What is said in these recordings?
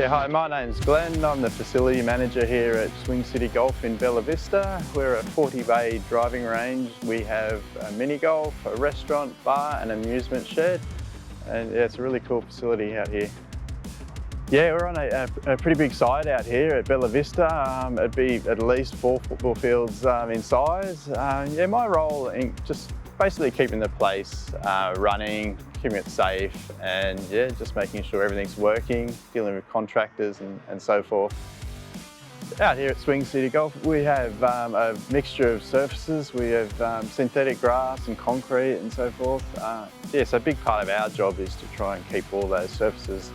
Yeah, hi, my name's Glen. I'm the facility manager here at Swing City Golf in Bella Vista. We're a 40-bay driving range. We have a mini golf, a restaurant, bar and amusement shed. And yeah, it's a really cool facility out here. Yeah, we're on a pretty big site out here at Bella Vista. It'd be at least 4 football fields in size. Yeah, my role in just basically keeping the place running, keeping it safe, and yeah, just making sure everything's working, dealing with contractors and so forth. Out here at Swing City Golf, we have a mixture of surfaces. We have synthetic grass and concrete and so forth. Yeah, so a big part of our job is to try and keep all those surfaces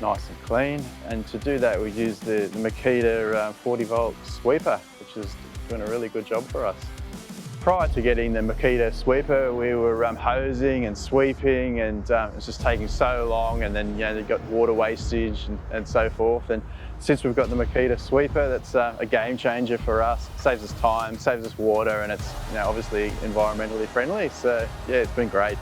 nice and clean. And to do that, we use the Makita 40-volt sweeper, which is doing a really good job for us. Prior to getting the Makita sweeper, we were hosing and sweeping, and it was just taking so long, and then you got water wastage and so forth. And since we've got the Makita sweeper, that's a game changer for us. It saves us time, saves us water, and it's obviously environmentally friendly. So yeah, it's been great.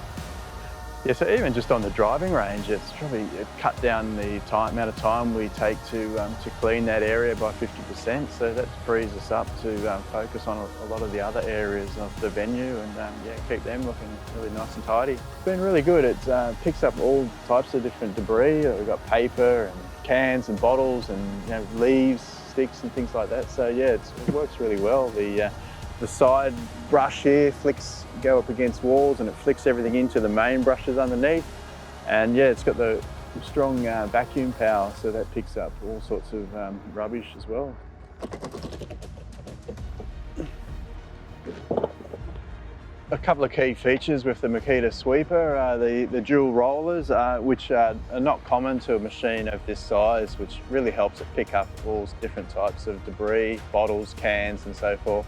Yeah, so even just on the driving range, it's probably cut down the amount of time we take to clean that area by 50%. So that frees us up to focus on a lot of the other areas of the venue and yeah, keep them looking really nice and tidy. It's been really good. It picks up all types of different debris. We've got paper and cans and bottles and leaves, sticks and things like that. So yeah, it works really well. The side brush here go up against walls, and it flicks everything into the main brushes underneath. And yeah, it's got the strong vacuum power, so that picks up all sorts of rubbish as well. A couple of key features with the Makita sweeper are the dual rollers, which are not common to a machine of this size, which really helps it pick up all different types of debris, bottles, cans and so forth.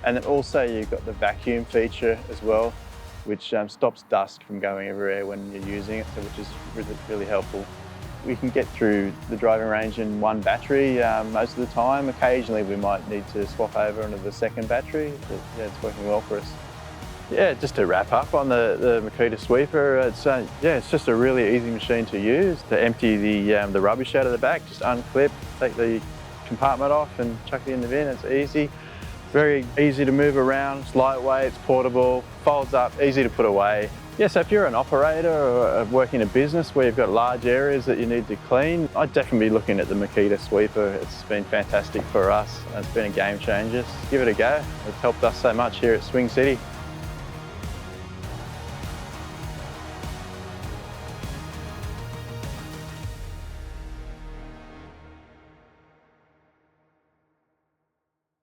And then also you've got the vacuum feature as well, which stops dust from going everywhere when you're using it, so which is really helpful. We can get through the driving range in one battery most of the time. Occasionally we might need to swap over into the second battery, but yeah, it's working well for us. Yeah, just to wrap up on the Makita sweeper, it's just a really easy machine to use. To empty the rubbish out of the back, just unclip, take the compartment off and chuck it in the bin. It's easy. Very easy to move around, it's lightweight, it's portable, folds up, easy to put away. Yeah, so if you're an operator or working in a business where you've got large areas that you need to clean, I'd definitely be looking at the Makita sweeper. It's been fantastic for us. It's been a game changer. Give it a go. It's helped us so much here at Swing City.